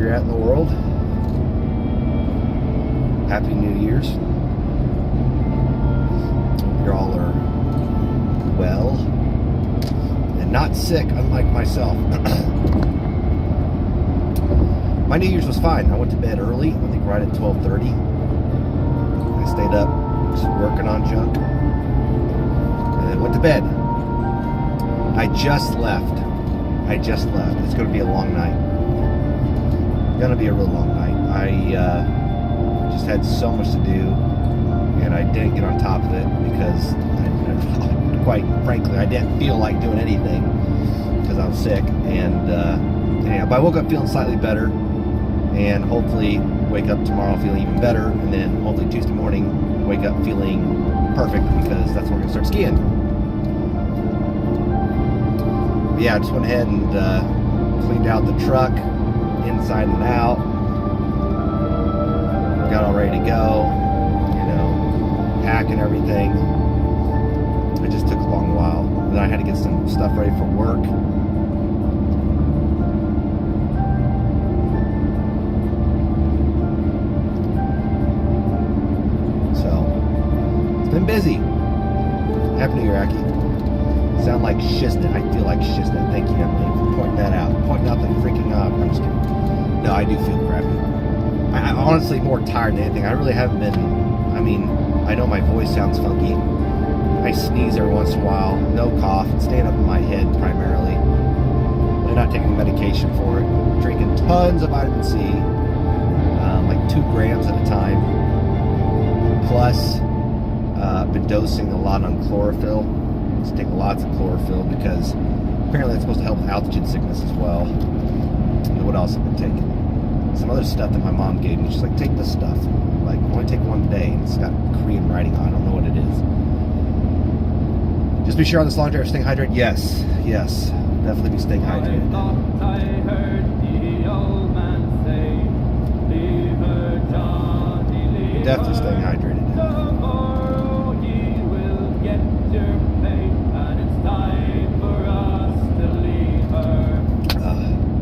you're at in the world. Happy New Year's. Hope you all are well and not sick, unlike myself. My New Year's was fine. I went to bed early, I think right at 12:30. I stayed up just working on junk and then went to bed. I just left. It's going to be a long night. Going to be a real long night. I just had so much to do, and I didn't get on top of it because, quite frankly, I didn't feel like doing anything because I was sick. And anyhow, but I woke up feeling slightly better, and hopefully wake up tomorrow feeling even better, and then hopefully Tuesday morning wake up feeling perfect because that's when we're going to start skiing. Yeah, I just went ahead and cleaned out the truck inside and out, got all ready to go, packing everything. It just took a long while. Then I had to get some stuff ready for work. So it's been busy. Happy New Year, Aki. Sound like Shiznit. I feel like Shiznit. Thank you, Emily, for pointing that out. Pointing out the freaking I'm just kidding. No, I do feel crappy. I'm honestly more tired than anything. I really haven't been. I know my voice sounds funky. I sneeze every once in a while. No cough. It's staying up in my head primarily. I'm not taking medication for it. Drinking tons of vitamin C, like 2 grams at a time. Plus, been dosing a lot on chlorophyll. To take lots of chlorophyll because apparently it's supposed to help with altitude sickness as well. And what else have I been taking? Some other stuff that my mom gave me. She's like, take this stuff. I'm like, only take one a day. And it's got Korean writing on it. I don't know what it is. Just be sure on this long drive, staying hydrated. Yes. Definitely be staying hydrated. I heard the old man say, leave her, Johnny, leave Definitely staying hydrated. Tomorrow he will get your pay, and it's time for us to leave her.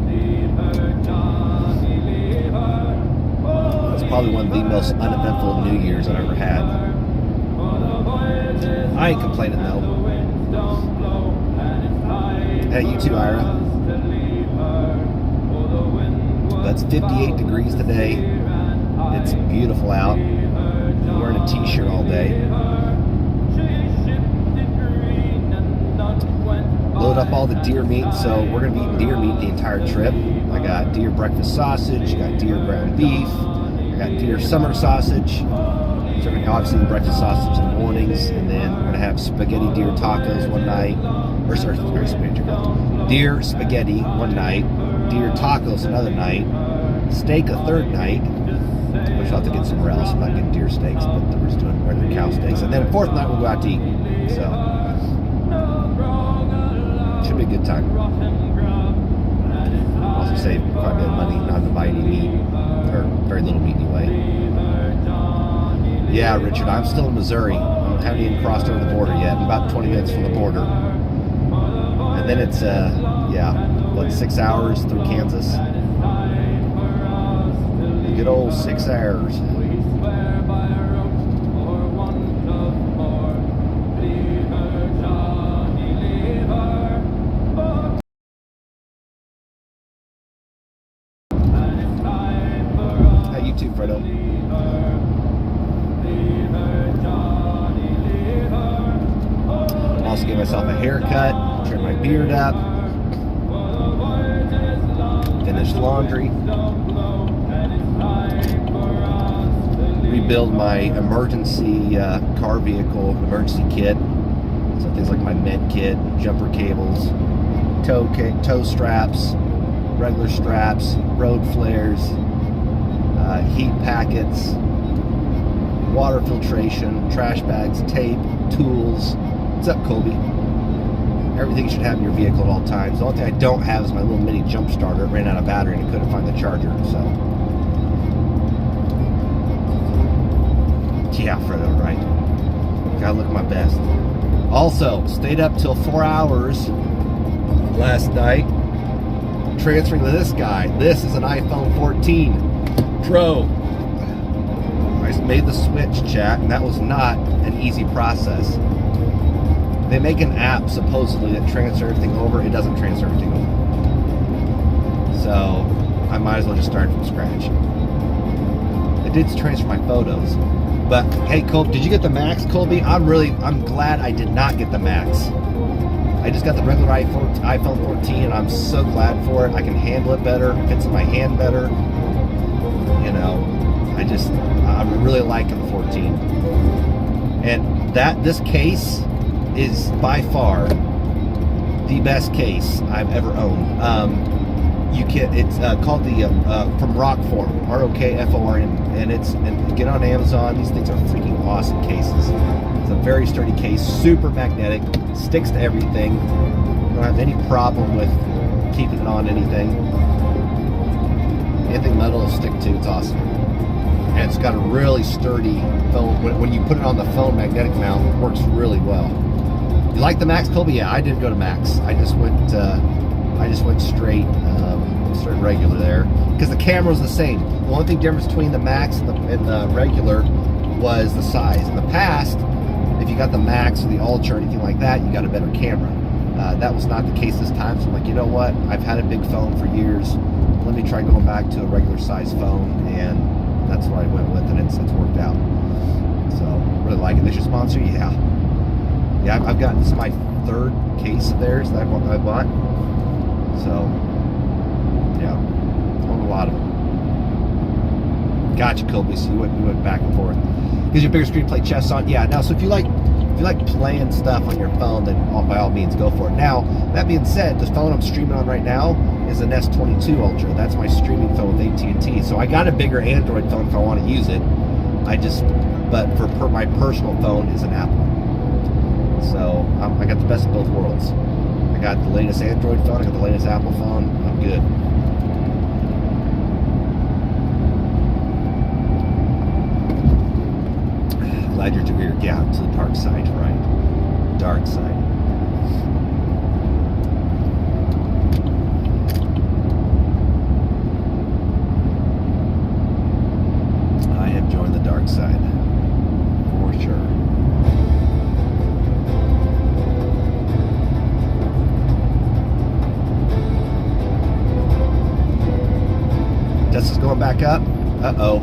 Leave her, Johnny, leave her. It's probably one of the most uneventful New Year's I've ever had. I ain't complaining though. Hey, you too, Ira. It's 58 degrees today. It's beautiful out. I'm wearing a t-shirt all day. Load up all the deer meat, so we're going to be eating deer meat the entire trip. I got deer breakfast sausage, got deer ground beef, I got deer summer sausage. So we're going to obviously eat breakfast sausage in the mornings, and then we're going to have spaghetti deer tacos one night. Deer spaghetti one night, deer tacos another night, steak a third night, which I'll have to get somewhere else. I'm not getting deer steaks, but we're just doing regular cow steaks. And then the fourth night we'll go out to eat. So, should be a good time. Also save quite a bit of money not to buy any meat, or very little meat anyway. Yeah, Richard, I'm still in Missouri. I haven't even crossed over the border yet. I'm about 20 minutes from the border. And then it's, 6 hours through Kansas. Good old 6 hours. Hey, you too, Fredo. Also gave myself a haircut, trim my beard up, finished laundry, rebuild my emergency car vehicle emergency kit. So things like my med kit, jumper cables, tow straps, regular straps, road flares, heat packets, water filtration, trash bags, tape, tools. What's up, Colby? Everything you should have in your vehicle at all times. The only thing I don't have is my little mini jump starter. It ran out of battery and I couldn't find the charger, so. Yeah, Fredo, right. Gotta look my best. Also, stayed up till 4 hours last night transferring to this guy. This is an iPhone 14 Pro. I made the switch, chat, and that was not an easy process. They make an app supposedly that transfers everything over. It doesn't transfer everything over. So I might as well just start from scratch. It did transfer my photos. But hey, Colby, did you get the Max, Colby? I'm glad I did not get the Max. I just got the regular iPhone 14, and I'm so glad for it. I can handle it better, it fits in my hand better. You know, I'm really liking the 14. And this case is by far the best case I've ever owned. It's called the from Rockform, ROKFORM, and get on Amazon. These things are freaking awesome cases. It's a very sturdy case, super magnetic, sticks to everything. You don't have any problem with keeping it on anything. Anything metal will stick to. It's awesome, and it's got a really sturdy phone. When you put it on the phone magnetic mount, it works really well. You like the Max, Colby? Yeah, I didn't go to Max. I just went straight regular there, because the camera was the same. The only thing difference between the Max and the regular was the size. In the past, if you got the Max or the Ultra or anything like that, you got a better camera. That was not the case this time, so I'm like, you know what? I've had a big phone for years. Let me try going back to a regular size phone, and that's what I went with, and it's worked out. So, really like it. This your sponsor? Yeah. Yeah, I've got, this is my third case of theirs that I bought. So, yeah, own a lot of them. Gotcha, Colby. So we went back and forth. Gives you a bigger screen to play chess on. Yeah. Now, so if you like playing stuff on your phone, then by all means go for it. Now, that being said, the phone I'm streaming on right now is an S22 Ultra. That's my streaming phone with AT&T. So I got a bigger Android phone if I want to use it. But for my personal phone is an Apple. So I got the best of both worlds. I got the latest Android phone, I got the latest Apple phone, I'm good. Glad you're here. Yeah, to the dark side, right? Dark side. I have joined the dark side, for sure. Tesla's going back up. Uh-oh.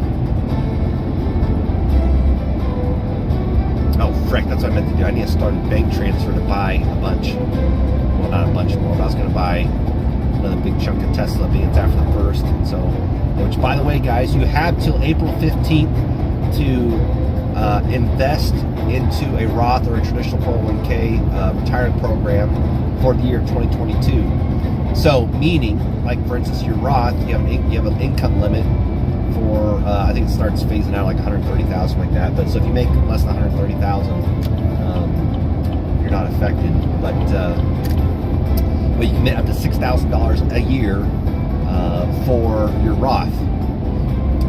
Oh, frick, that's what I meant to do. I need to start a bank transfer to buy a bunch. Well, not a bunch more, but I was going to buy another big chunk of Tesla beans after the first. And so, which, by the way, guys, you have till April 15th to invest into a Roth or a traditional 401k retirement program for the year 2022. So, meaning, like for instance, your Roth, you have an income limit for I think it starts phasing out like 130,000, like that. But so if you make less than 130,000, you're not affected. But you can make up to $6,000 a year for your Roth.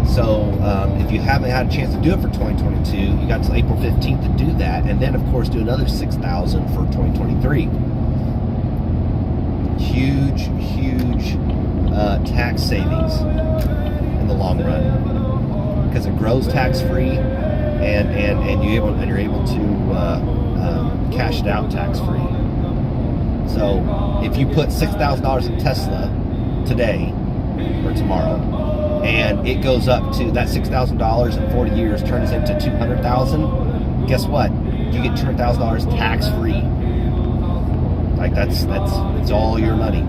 So if you haven't had a chance to do it for 2022, you got till April 15th to do that, and then of course do another $6,000 for 2023. Huge tax savings in the long run, because it grows tax free, and you're able to cash it out tax free. So if you put $6,000 in Tesla today or tomorrow, and it goes up to that $6,000 in 40 years turns into $200,000, guess what? You get $200,000 tax free. Like that's all your money.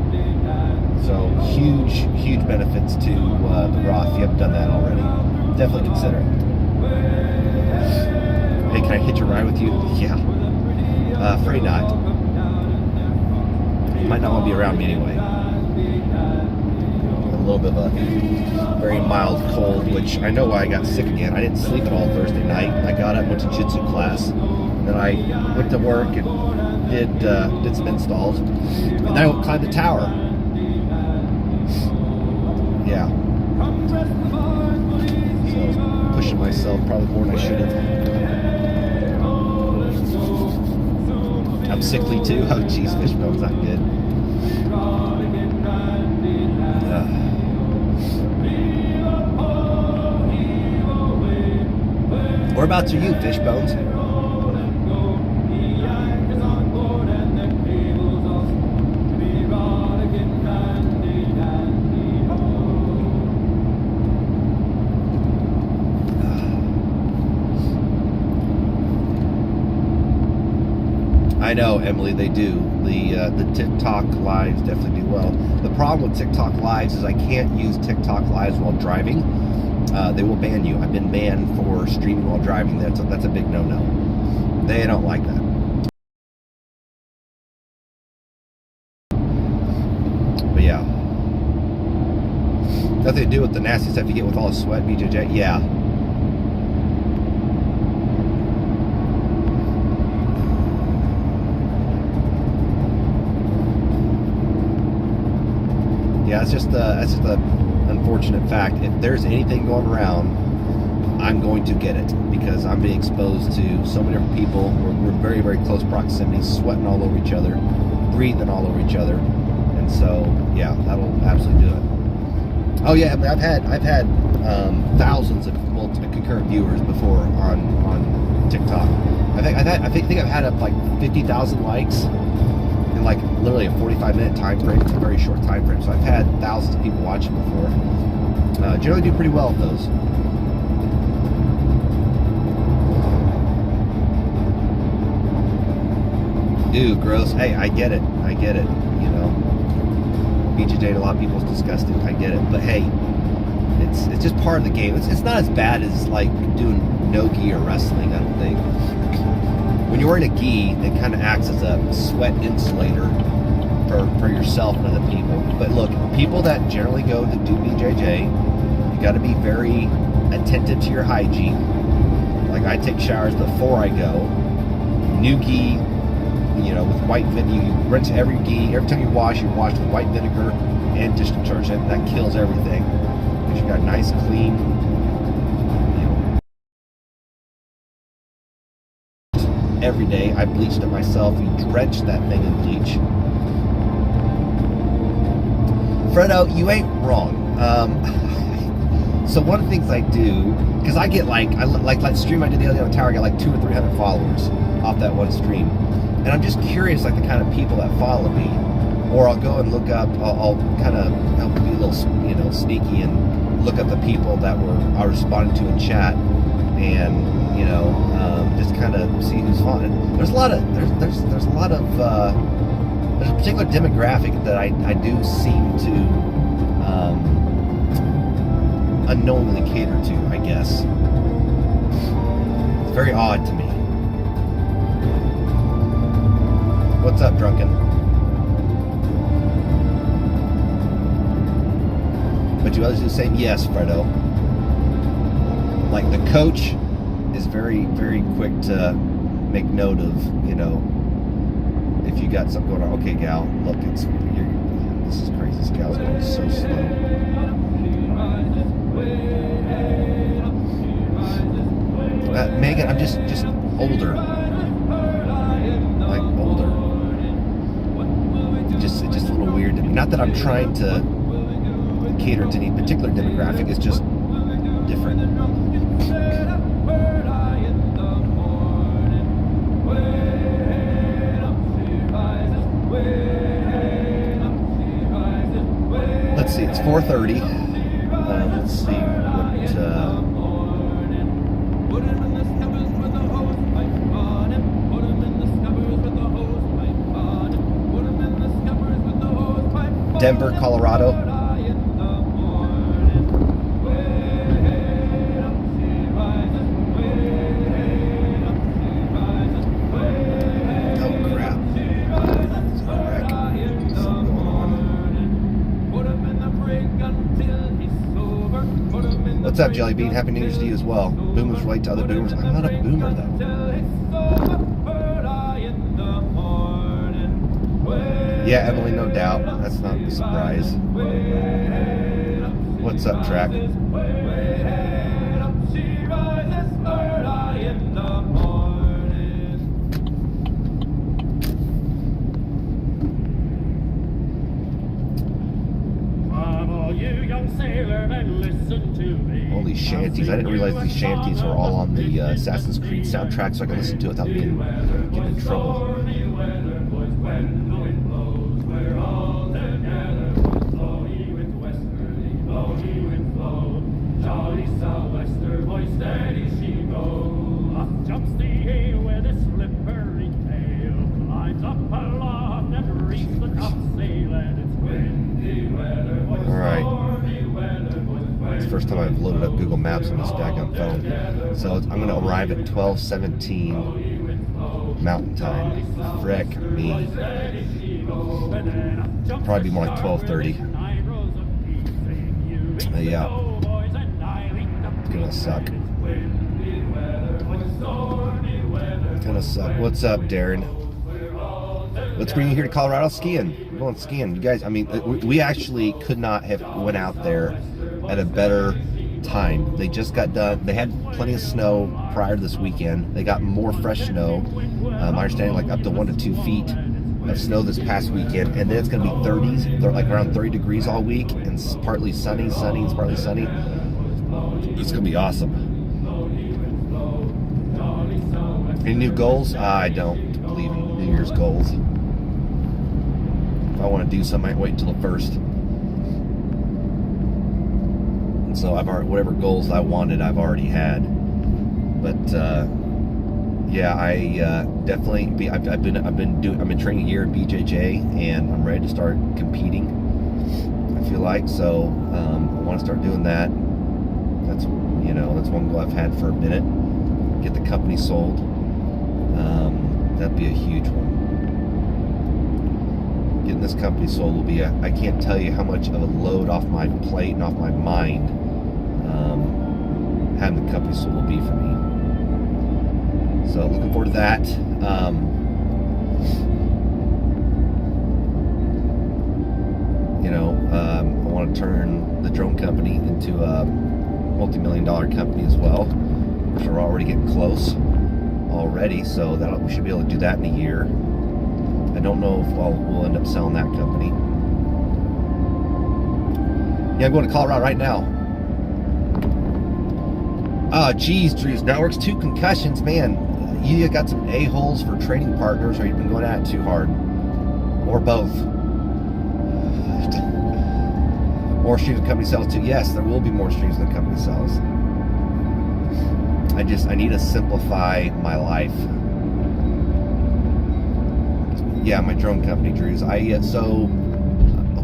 So huge benefits to the Roth. If you haven't done that already, definitely consider it. Hey, can I hitch a ride with you? Yeah. Afraid not. You might not want to be around me anyway. A little bit of a very mild cold, which I know why I got sick again. I didn't sleep at all Thursday night. I got up, went to jiu-jitsu class, then I went to work and did some installs, and then I climbed the tower. Yeah. So pushing myself probably more than I should have. I'm sickly too. Oh jeez, Fishbone's not good. Whereabouts are you, Fishbones? I know, Emily, they do. The TikTok lives definitely do well. The problem with TikTok lives is I can't use TikTok lives while driving. They will ban you. I've been banned for streaming while driving. That's a big no-no. They don't like that. But yeah, nothing to do with the nasty stuff you get with all the sweat, BJJ. Yeah. Yeah, that's just the unfortunate fact. If there's anything going around, I'm going to get it because I'm being exposed to so many different people. We're very, very close proximity, sweating all over each other, breathing all over each other, and so yeah, that'll absolutely do it. Oh yeah, I mean, I've had thousands of concurrent viewers before on TikTok. I think I've had up like 50,000 likes in like literally a 45-minute time frame. It's a very short time frame, so I've had thousands of people watching before. Generally do pretty well with those. Ew, gross. Hey, I get it. You know, BJJ, a lot of people's disgusting. I get it, but hey, it's just part of the game. It's not as bad as like doing no gi or wrestling. I don't think. When you're wearing a gi, it kind of acts as a sweat insulator for yourself and other people. But look, people that generally go to do BJJ, you got to be very attentive to your hygiene. Like I take showers before I go. New gi, you know, with white vinegar. You rinse every gi. Every time you wash with white vinegar and dish detergent. That kills everything. Because you got nice, clean, every day. I bleached it myself. You drench that thing in bleach. Fredo, you ain't wrong. So one of the things I do, because I get like that stream I did the other day on the tower, I got like 200 or 300 followers off that one stream, and I'm just curious, like the kind of people that follow me, or I'll go and look up. I'll kind of be a little, sneaky and look up the people that I responded to in chat, and just kind of see who's following. There's a particular demographic that I do seem to unknowingly cater to, I guess. It's very odd to me. What's up, Drunken? But you others do the same? Yes, Fredo. Like the coach is very, very quick to make note of, if you got something going on. Okay, gal, look, this is crazy. This gal's going so slow. Megan, I'm just older. Like older. It's just a little weird to me. Not that I'm trying to cater to any particular demographic, it's just different. Let's see, it's 4:30. Let's see what. Denver, Colorado. What's up, Jelly Bean? Happy New Year's to you as well. Boomers relate to other boomers. I'm not a boomer, though. Yeah, Emily, no doubt. That's not a surprise. What's up, Track? Holy these shanties. I didn't realize these shanties were all on the Assassin's Creed soundtrack, so I can listen to it without getting in trouble. Jumps the hill with a slippery tail, climbs up aloft and reaches the topsail, and it's windy weather. All right. It's the first time I've loaded up Google Maps on this daggone phone. So I'm going to arrive at 12:17 Mountain Time. Frick me. Probably be more like 12:30. Yeah. It's going to suck. It's going to suck. What's up, Darren? Let's bring you here to Colorado skiing. We're going skiing. You guys, I mean, we actually could not have went out there at a better time. They just got done. They had plenty of snow prior to this weekend. They got more fresh snow. My understanding, like up to 1 to 2 feet of snow this past weekend. And then it's going to be 30s. They're like around 30 degrees all week. And it's partly sunny, and partly sunny. It's going to be awesome. Any new goals? I don't believe in New Year's goals. If I want to do something, I might wait until the 1st. And so I've already, whatever goals I wanted, I've already had. But yeah, I definitely I've been training a year at BJJ, and I'm ready to start competing. I feel like so. I want to start doing that. That's one goal I've had for a minute. Get the company sold. That'd be a huge one. Getting this company sold will be I can't tell you how much of a load off my plate and off my mind having the company sold will be for me. So looking forward to that. I want to turn the drone company into a multi-million-dollar company as well, which we're already getting close already, so that we should be able to do that in a year. I don't know if we'll end up selling that company. Yeah, I'm going to Colorado right now. Oh, geez, Drews. Networks, 2 concussions, man. You got some a-holes for trading partners, or you've been going at it too hard, or both. More streams the company sells too. Yes, there will be more streams than the company sells. I need to simplify my life. Yeah, my drone company, Drews. Oh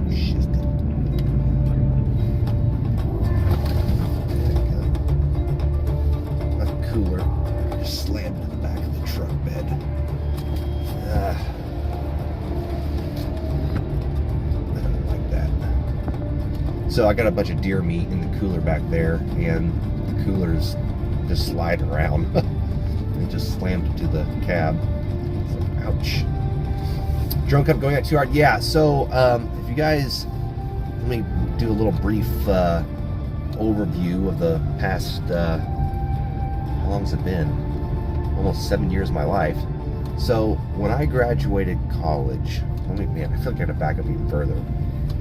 shit. A cooler just slammed into the back of the truck bed. I don't like that. So I got a bunch of deer meat in the cooler back there, and the cooler's just sliding around. And just slammed into the cab. It's like, ouch. Drone company going out too hard. Yeah, so if you guys, let me do a little brief overview of the past, how long has it been? Almost 7 years of my life. So when I graduated college, I feel like I gotta back up even further.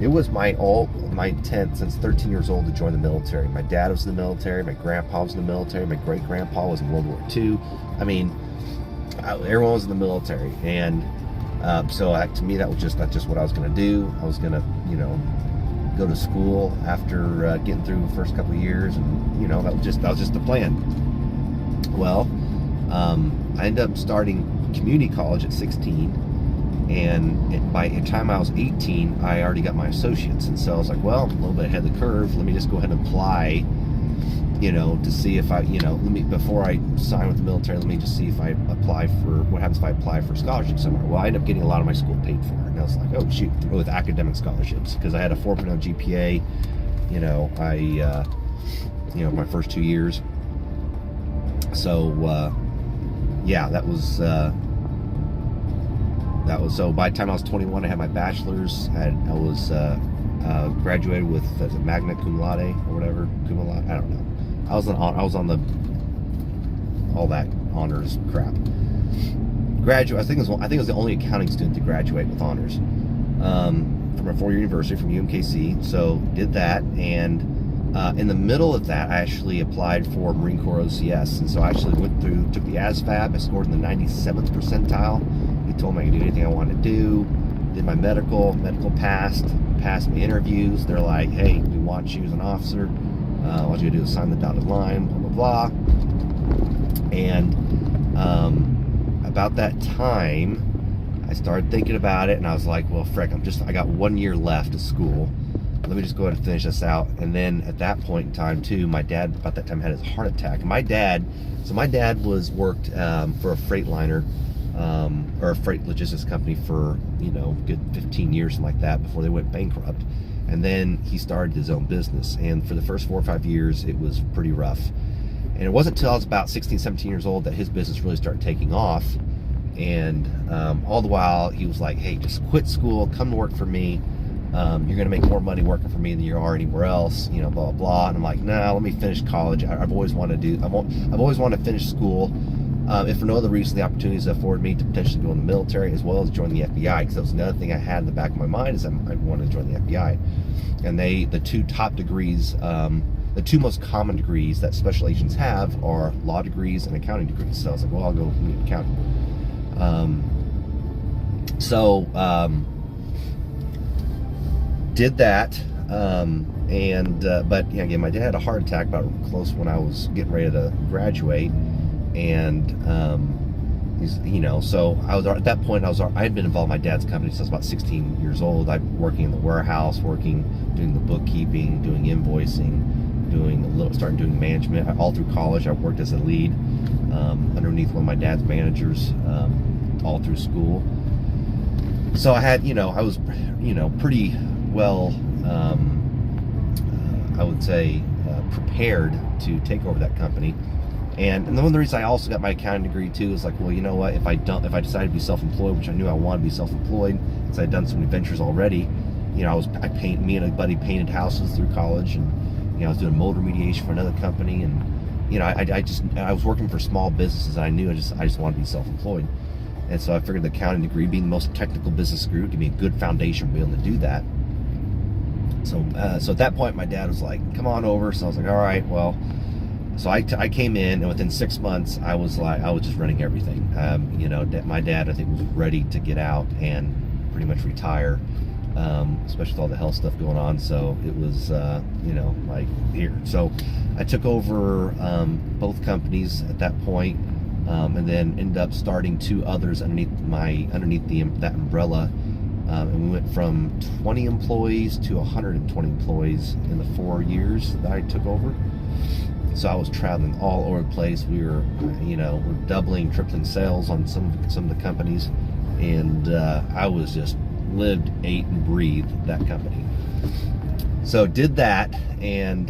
It was my intent since 13 years old to join the military. My dad was in the military, my grandpa was in the military, my great-grandpa was in World War II. I mean, everyone was in the military, and so to me that's just what I was going to do. I was going to, go to school after getting through the first couple of years, and that was just the plan. Well, I ended up starting community college at 16. And by the time I was 18, I already got my associates. And so I was like, well, I'm a little bit ahead of the curve. Let me just go ahead and apply, to see if before I sign with the military, let me just see if I apply for, what happens if I apply for scholarships somewhere. Well, I ended up getting a lot of my school paid for. And I was like, oh, shoot, with academic scholarships. Because I had a 4.0 GPA, my first 2 years. So, yeah, that was so by the time I was 21, I had my bachelor's. I was graduated with magna cum laude or whatever, cum laude. I don't know. I was on the all that honors crap. I think it was the only accounting student to graduate with honors from a 4-year university from UMKC. So did that, and In the middle of that, I actually applied for Marine Corps OCS, and so I actually took the ASVAB. I scored in the 97th percentile. He told me I could do anything I wanted to do. Did my medical passed my interviews. They're like, hey, we want you as an officer. All you gotta do is sign the dotted line, blah, blah, blah. And about that time, I started thinking about it, and I was like, well, frick, I got 1 year left of school. Let me just go ahead and finish this out. And then at that point in time too, my dad about that time had his heart attack. My dad worked for a freightliner, or a freight logistics company for, good 15 years, something like that, before they went bankrupt. And then he started his own business. And for the first 4 or 5 years, it was pretty rough. And it wasn't until I was about 16, 17 years old that his business really started taking off. And all the while, he was like, hey, just quit school, come to work for me. You're going to make more money working for me than you are anywhere else, blah, blah, blah. And I'm like, nah, let me finish college. I've always wanted to finish school. If for no other reason, the opportunities afforded me to potentially go in the military as well as join the FBI, because that was another thing I had in the back of my mind, is I wanted to join the FBI. And the two top degrees, the two most common degrees that special agents have are law degrees and accounting degrees. So I was like, well, I'll go with accounting. Did that, but again, my dad had a heart attack about close when I was getting ready to graduate, and so I was at that point. I had been involved in my dad's company since I was about 16 years old. I working in the warehouse, doing the bookkeeping, doing invoicing, starting doing management. All through college, I worked as a lead underneath one of my dad's managers, all through school. So I had, I was, pretty well, I would say, prepared to take over that company. And one of the reasons I also got my accounting degree too is like, well, you know what, if I decided to be self-employed, which I knew I wanted to be self-employed, because I'd done so many ventures already, me and a buddy painted houses through college, and I was doing mold remediation for another company, and I was working for small businesses. And I knew I just wanted to be self-employed. And so I figured the accounting degree, being the most technical business degree, would give me a good foundation to be able to do that. So at that point, my dad was like, come on over. So I was like, all right, well. So I came in, and within 6 months, I was just running everything. My dad, I think, was ready to get out and pretty much retire, especially with all the health stuff going on. So it was, like here. So I took over both companies at that point. And then ended up starting 2 others underneath that umbrella, and we went from 20 employees to 120 employees in the 4 years that I took over. So I was traveling all over the place. We were, we're doubling, tripling sales on some of the companies, and I was just lived, ate, and breathed that company. So did that, and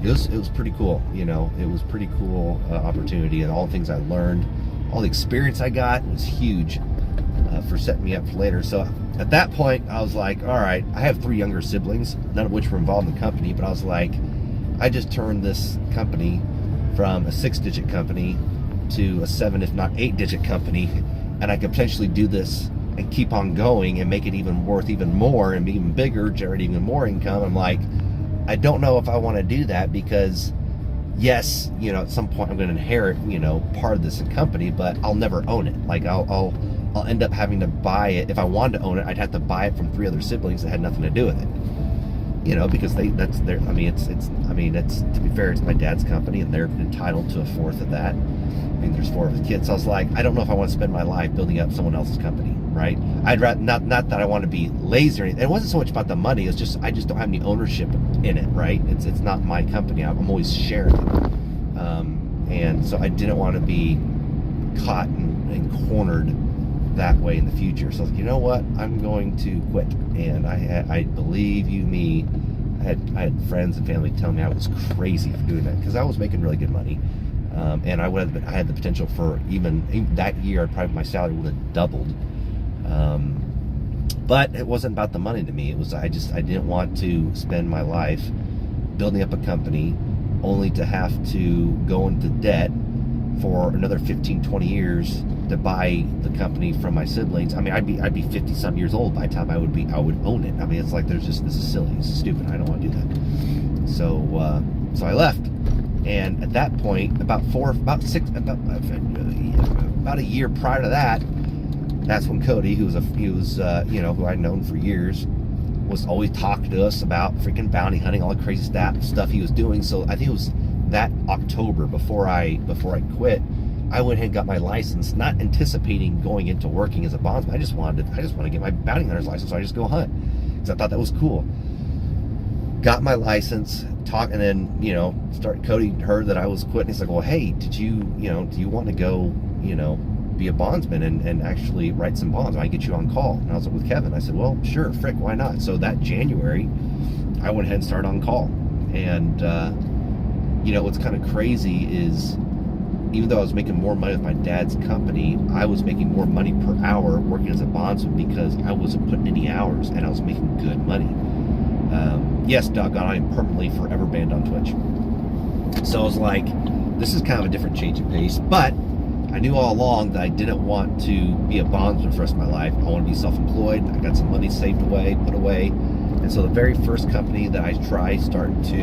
it was pretty cool. It was pretty cool opportunity, and all the things I learned, all the experience I got was huge for setting me up for later. So at that point, I was like, all right, I have 3 younger siblings, none of which were involved in the company, but I was like, I just turned this company from a 6-digit company to a 7, if not 8-digit company, and I could potentially do this and keep on going and make it worth even more and be even bigger, generate even more income. I'm like, I don't know if I want to do that, because yes, at some point I'm going to inherit, part of this company, but I'll never own it. Like I'll end up having to buy it. If I wanted to own it, I'd have to buy it from 3 other siblings that had nothing to do with it. Because that's their, to be fair, it's my dad's company, and they're entitled to a 1/4 of that. There's 4 of the kids. So I was like, I don't know if I want to spend my life building up someone else's company, right? I'd rather, not that I want to be lazy or anything. It wasn't so much about the money. It's just, I just don't have any ownership in it, right? It's not my company. I'm always sharing it. And so I didn't want to be caught and cornered that way in the future. So I was like, you know what? I'm going to quit. And I believe you me, I had friends and family telling me I was crazy for doing that, because I was making really good money. And I had the potential for even that year, my salary would have doubled. But it wasn't about the money to me. It was, I didn't want to spend my life building up a company only to have to go into debt for another 15, 20 years to buy the company from my siblings. I'd be 50 some years old by the time I would own it. It's like, this is silly, this is stupid. I don't want to do So I left, and at that point, about a year prior to that, that's when Cody, who I'd known for years, was always talking to us about freaking bounty hunting, all the crazy stuff he was doing. So I think it was that October before I quit, I went ahead and got my license, not anticipating going into working as a bondsman. I just wanted to get my bounty hunter's license, so I just go hunt because I thought that was cool. Got my license, and then Cody heard that I was quitting. He's like, well, hey, do you want to go, be a bondsman and actually write some bonds? I get you on call. And I was like, with Kevin. I said, well, sure, frick, why not? So that January, I went ahead and started on call. And what's kind of crazy is, even though I was making more money with my dad's company, I was making more money per hour working as a bondsman because I wasn't putting any hours and I was making good money. Yes, doggone, I am permanently forever banned on Twitch. So I was like, this is kind of a different change of pace, but I knew all along that I didn't want to be a bondsman for the rest of my life. I want to be self-employed. I got some money saved away, put away. And so the very first company that I started to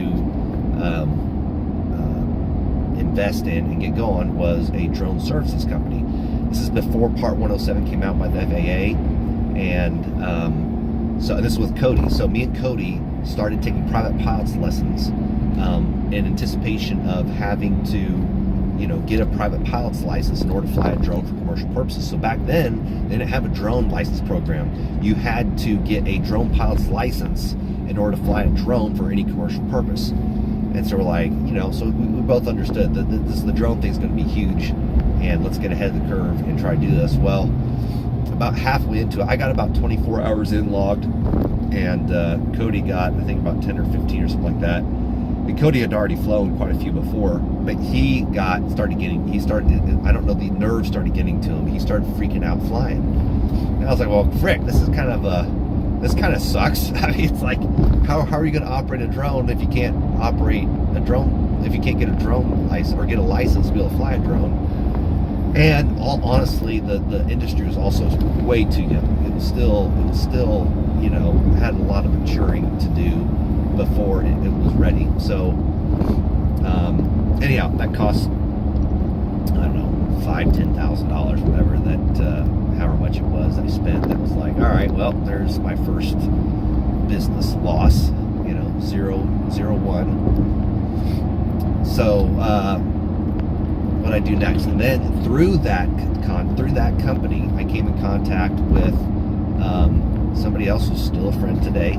invest in and get going was a drone services company. This is before Part 107 came out by the FAA, and so this is with Cody. So me and Cody started taking private pilots lessons in anticipation of having to, get a private pilot's license in order to fly a drone for commercial purposes. So back then, they didn't have a drone license program. You had to get a drone pilot's license in order to fly a drone for any commercial purpose. And so we're like, so we both understood that the drone thing's going to be huge, and let's get ahead of the curve and try to do this. Well, about halfway into it, I got about 24 hours in logged, and Cody got, I think, about 10 or 15 or something like that. And Cody had already flown quite a few before, but I don't know, the nerves started getting to him. He started freaking out flying. And I was like, well, frick, this kind of sucks. I mean, it's like, how are you going to operate a drone if you can't operate a drone, if you can't get a drone license or get a license to be able to fly a drone? And honestly, the industry was also way too young. It was still, had a lot of maturing to do before it was ready. So, anyhow, that cost, I don't know, $5,000-$10,000, whatever that, however much it was I spent. That was like, all right, well, there's my first business loss, 0-1. So, what I do next, and then through that company, I came in contact with somebody else who's still a friend today,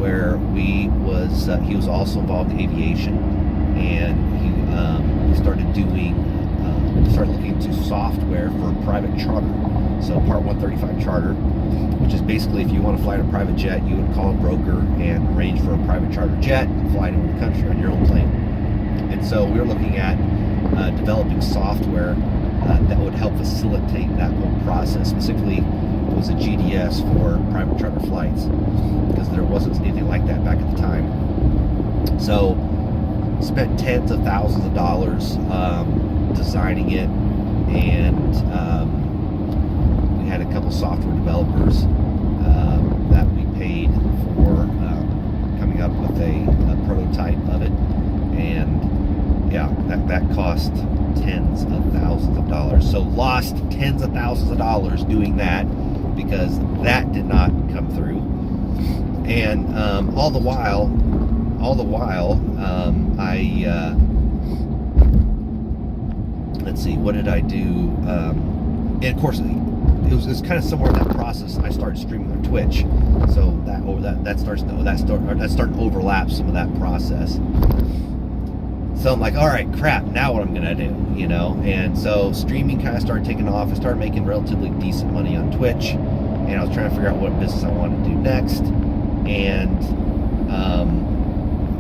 where he was also involved in aviation, and he started looking into software for private charter. So Part 135 charter, which is basically if you want to fly in a private jet, you would call a broker and arrange for a private charter jet and fly into the country on your own plane. And so we were looking at developing software that would help facilitate that whole process. Specifically, it was a GDS for private charter flights, because there wasn't anything like that back at the time. So spent tens of thousands of dollars designing it, and we had a couple software developers that we paid for coming up with a prototype of it. And yeah, that cost tens of thousands of dollars. So lost tens of thousands of dollars doing that because that did not come through. And all the while, let's see, what did I do? And of course, it was kind of somewhere in that process I started streaming on Twitch, so that's starting to overlap some of that process. So I'm like, all right, crap, now what I'm gonna do, And so streaming kind of started taking off. I started making relatively decent money on Twitch, and I was trying to figure out what business I wanted to do next. And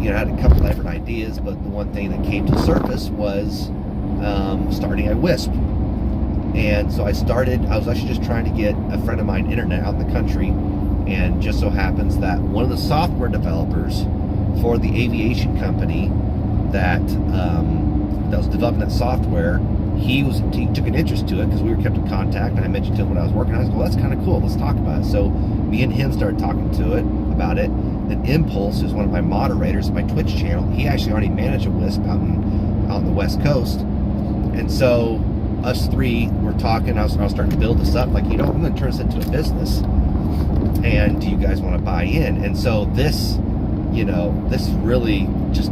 I had a couple different ideas, but the one thing that came to the surface was starting a WISP. And so I was actually just trying to get a friend of mine internet out in the country, and just so happens that one of the software developers for the aviation company that was developing that software, he took an interest to it because we were kept in contact, and I mentioned to him what I was working on. I was like, well, that's kind of cool, let's talk about it. So me and him started talking about it. an Impulse, who's one of my moderators on my Twitch channel. He actually already managed a WISP out on the West Coast. And so us three were talking. I was starting to build this up. Like, I'm going to turn this into a business. And do you guys want to buy in? And so this, this really just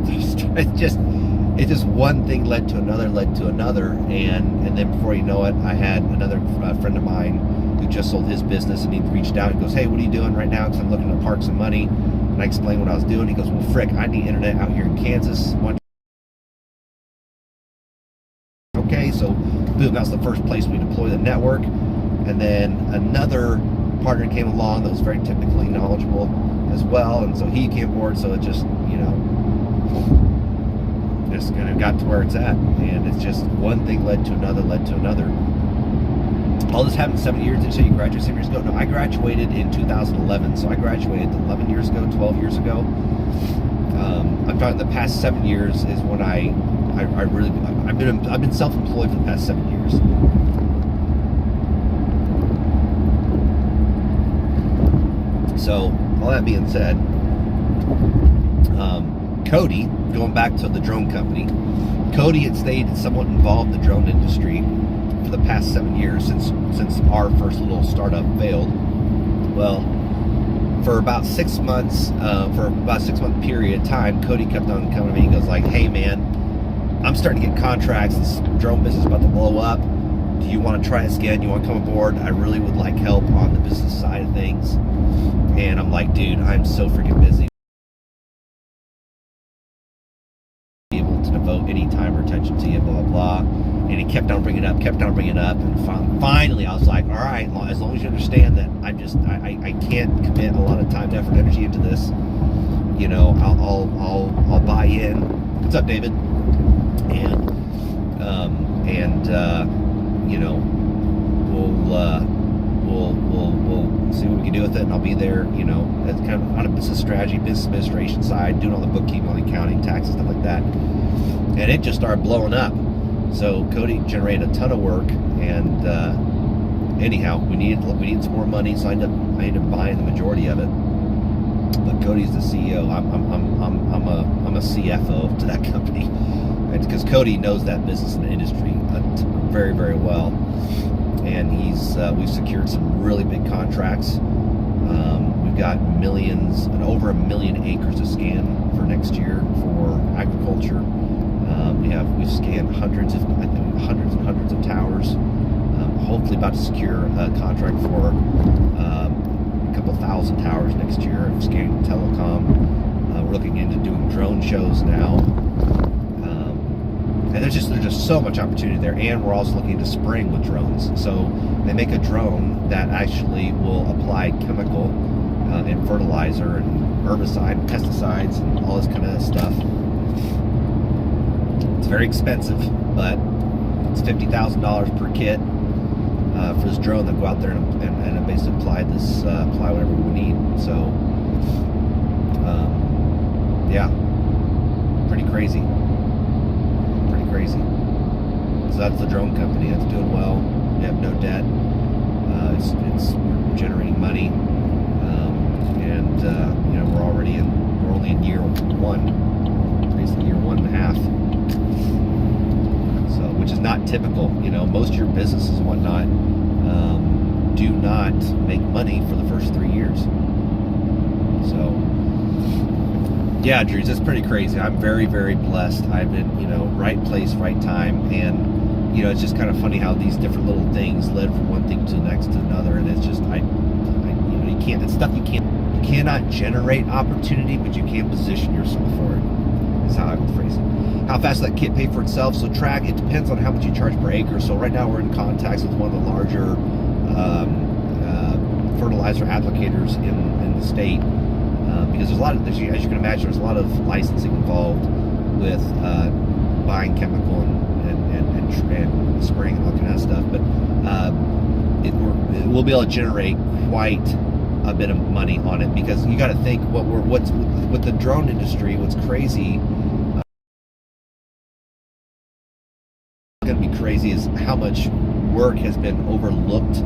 one thing led to another, and then before you know it, I had another friend of mine who just sold his business, and he reached out and goes, "Hey, what are you doing right now? Because I'm looking to park some money." And I explained what I was doing. He goes, "Well, frick, I need internet out here in Kansas." Okay, so boom, that's the first place we deploy the network. And then another partner came along that was very technically knowledgeable as well, and so he came aboard. So it just just kind of got to where it's at, and it's just one thing led to another. All this happened 7 years. Did you say you graduated 7 years ago? No, I graduated in 2011, so I graduated 11 years ago, 12 years ago. I'm talking the past 7 years is when I've been self-employed for the past 7 years. So all that being said, Cody, going back to the drone company, Cody had stayed somewhat involved in the drone industry for the past 7 years since our first little startup failed. Well, for about 6 months, for about a 6 month period of time, Cody kept on coming to me and goes like, "Hey man, I'm starting to get contracts. This drone business is about to blow up. Do you want to try this again? You want to come aboard? I really would like help on the business side of things." And I'm like, "Dude, I'm so freaking busy. Able to devote any time or attention to you, blah, blah, blah." And he kept on bringing it up. And finally, I was like, "All right, as long as you understand that I can't commit a lot of time, effort, energy into this, I'll buy in." What's up, David? We'll see what we can do with it, and I'll be there, as kind of on a business strategy, business administration side, doing all the bookkeeping, all the accounting, taxes, stuff like that. And it just started blowing up. So Cody generated a ton of work, and anyhow, we needed some more money, so I ended up buying the majority of it. But Cody's the CEO. I'm a CFO to that company, because Cody knows that business and industry very, very well. And we've secured some really big contracts. We've got over 1 million acres to scan for next year for agriculture. We've scanned hundreds and hundreds of towers. Hopefully about to secure a contract for a couple thousand towers next year. Scanning telecom. We're looking into doing drone shows now. And there's just so much opportunity there, and we're also looking to spring with drones. So they make a drone that actually will apply chemical and fertilizer and herbicide and pesticides and all this kind of stuff. It's very expensive, but it's $50,000 per kit for this drone that go out there and basically apply whatever we need. So yeah, pretty crazy. So that's the drone company. That's doing well. We have no debt. We're generating money, and we're only in year one, basically year 1.5. So, which is not typical. Most of your businesses and whatnot do not make money for the first 3 years. So, yeah, Drews, it's pretty crazy. I'm very, very blessed. I've been, right place, right time, and it's just kind of funny how these different little things led from one thing to the next to another, and it's just you can't. It's stuff you cannot generate opportunity, but you can position yourself for it. Is how I would phrase it. How fast that kit pay for itself? So it depends on how much you charge per acre. So right now we're in contacts with one of the larger fertilizer applicators in the state. Because as you can imagine, there's a lot of licensing involved with buying chemical and spraying and all kind of stuff. But we'll be able to generate quite a bit of money on it, because you got to think what's with the drone industry. What's crazy, going to be crazy, is how much work has been overlooked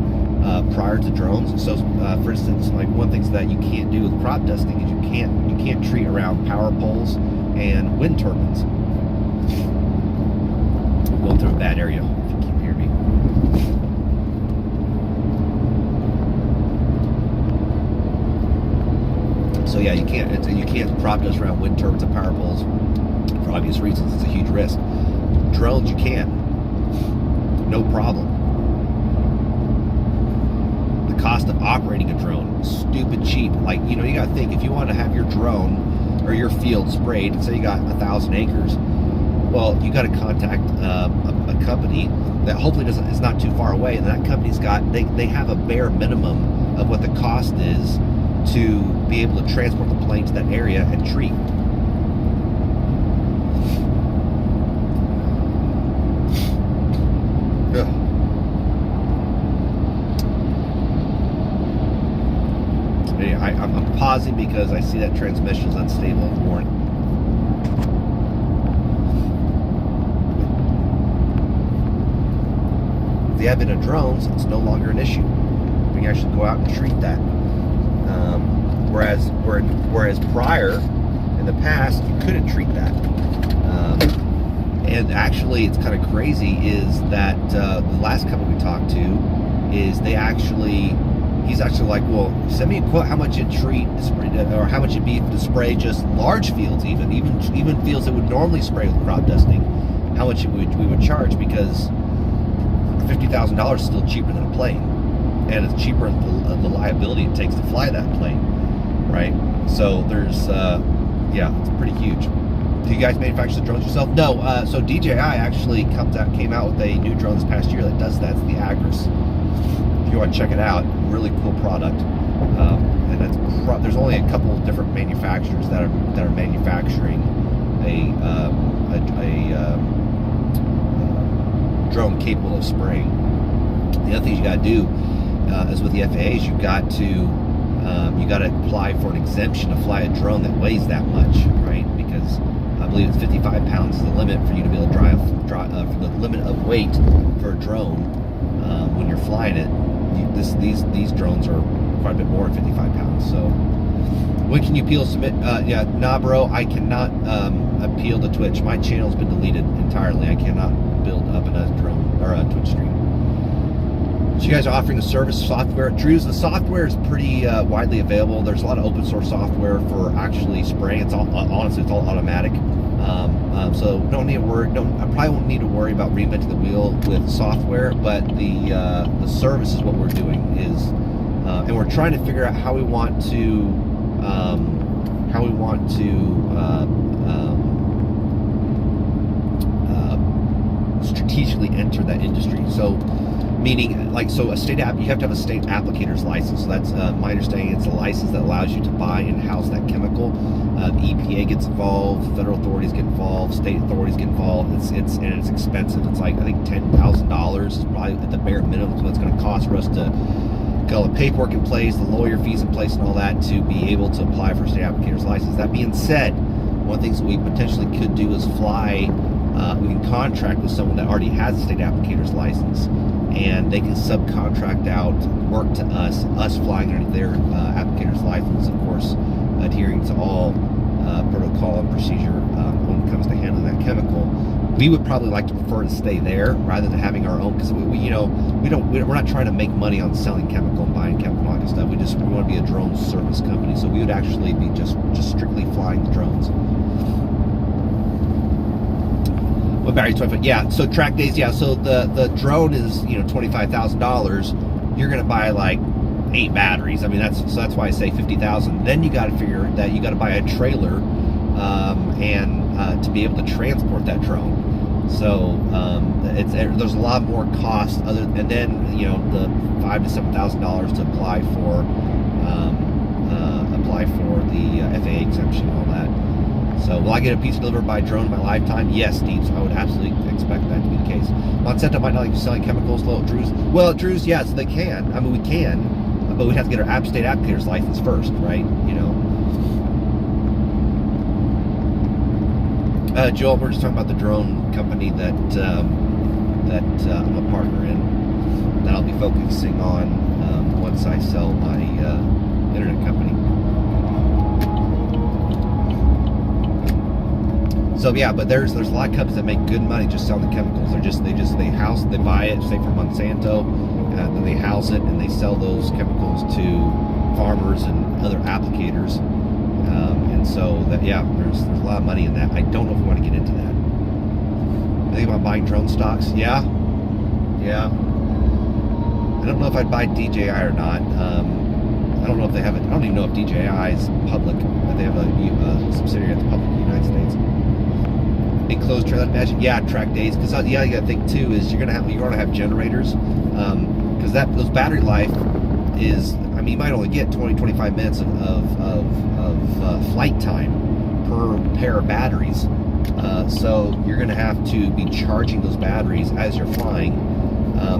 prior to drones. So, for instance, like one thing that you can't do with crop dusting is you can't treat around power poles and wind turbines. I'm going through a bad area. If you can hear me. So yeah, you can't crop dust around wind turbines and power poles for obvious reasons. It's a huge risk. Drones you can, no problem. The cost of operating a drone, stupid cheap. Like, you know, you gotta think, if you want to have your drone or your field sprayed, say you got 1,000 acres, well, you got to contact a company that hopefully is not too far away, and that company's they have a bare minimum of what the cost is to be able to transport the plane to that area and treat. I'm pausing because I see that transmission is unstable and warning. With the advent of drones, it's no longer an issue. We can actually go out and treat that. Whereas prior, in the past, you couldn't treat that. And actually, it's kind of crazy is that the last company we talked to is he's actually like, well, send me a quote how much it'd treat, or how much it'd be to spray just large fields, even fields that would normally spray with crop dusting, how much we would charge, because $50,000 is still cheaper than a plane, and it's cheaper than the liability it takes to fly that plane, right? So there's, yeah, it's pretty huge. Do you guys manufacture the drones yourself? No. So DJI actually came out with a new drone this past year that does that. It's the Agris. If you want to check it out, really cool product. And there's only a couple of different manufacturers that are manufacturing a drone capable of spraying. The other thing you got to do is with the FAA's, you got to apply for an exemption to fly a drone that weighs that much, right? Because I believe it's 55 pounds is the limit for you to be able to drive for the limit of weight for a drone when you're flying it. These drones are quite a bit more than 55 pounds. So when can you submit? Yeah, nah, bro, I cannot appeal to Twitch. My channel's been deleted entirely. I cannot build up another drone or a Twitch stream. So you guys are offering a service software. Drews, the software is pretty widely available. There's a lot of open source software for actually spraying. It's all, honestly, it's all automatic. So don't need to worry. I probably won't need to worry about reinventing the wheel with software. But the service is what we're doing is, and we're trying to figure out how we want to strategically enter that industry. So. Meaning, like, so a state you have to have a state applicator's license. So that's my understanding. It's a license that allows you to buy and house that chemical. The EPA gets involved, federal authorities get involved, state authorities get involved. It's expensive. It's like, I think $10,000 is probably at the bare minimum what it's going to cost for us to get all the paperwork in place, the lawyer fees in place, and all that to be able to apply for a state applicator's license. That being said, one of the things that we potentially could do is fly. We can contract with someone that already has a state applicator's license, and they can subcontract out work to us flying under their applicator's license, of course, adhering to all protocol and procedure when it comes to handling that chemical. We would probably like to prefer to stay there rather than having our own, because we're not trying to make money on selling chemical and buying chemical and all that stuff. We want to be a drone service company, so we would actually be just strictly flying the drones. What battery? 25. Yeah. So track days. Yeah. So the drone is $25,000. You're gonna buy like 8 batteries. I mean that's why I say 50,000. Then you got to figure that you got to buy a trailer and to be able to transport that drone. So there's a lot more cost and then the $5,000 to $7,000 to apply for the FAA exemption and all that. So will I get a piece delivered by drone in my lifetime? Yes, Steve. So I would absolutely expect that to be the case. Monsanto might not like you selling chemicals, though, Drews. Well, Drews, yes, they can. I mean, we can, but we have to get our state applicator's license first, right? Joel, we're just talking about the drone company that I'm a partner in. that I'll be focusing on once I sell my internet company. So yeah, but there's a lot of companies that make good money just selling the chemicals. They buy it, say from Monsanto, then they house it and they sell those chemicals to farmers and other applicators. And so that, yeah, there's a lot of money in that. I don't know if we want to get into that. I think about buying drone stocks. Yeah. I don't know if I'd buy DJI or not. I don't know if they have it. I don't even know if DJI is public, but they have a subsidiary that's public in the United States. Enclosed trailer, imagine, yeah, track days. Because you got to think too is you're gonna have generators, because those battery life is. I mean, you might only get 20-25 minutes of flight time per pair of batteries. So you're going to have to be charging those batteries as you're flying.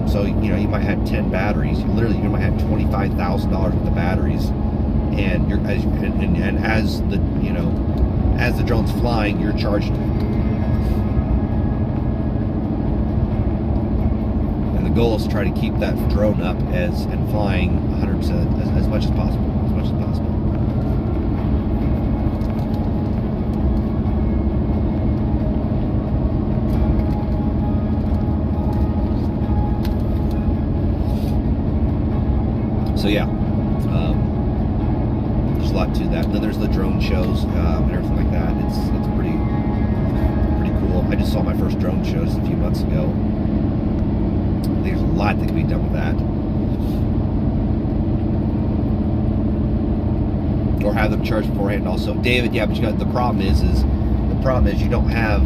So you might have 10 batteries. You might have $25,000 worth of batteries, and as the drone's flying, you're charged. And the goal is to try to keep that drone up and flying 100% as much as possible. So yeah, there's a lot to that. And then there's the drone shows and everything like that. It's pretty cool. I just saw my first drone shows a few months ago. There's a lot that can be done with that. Or have them charged beforehand also. David, yeah, but the problem is you don't have.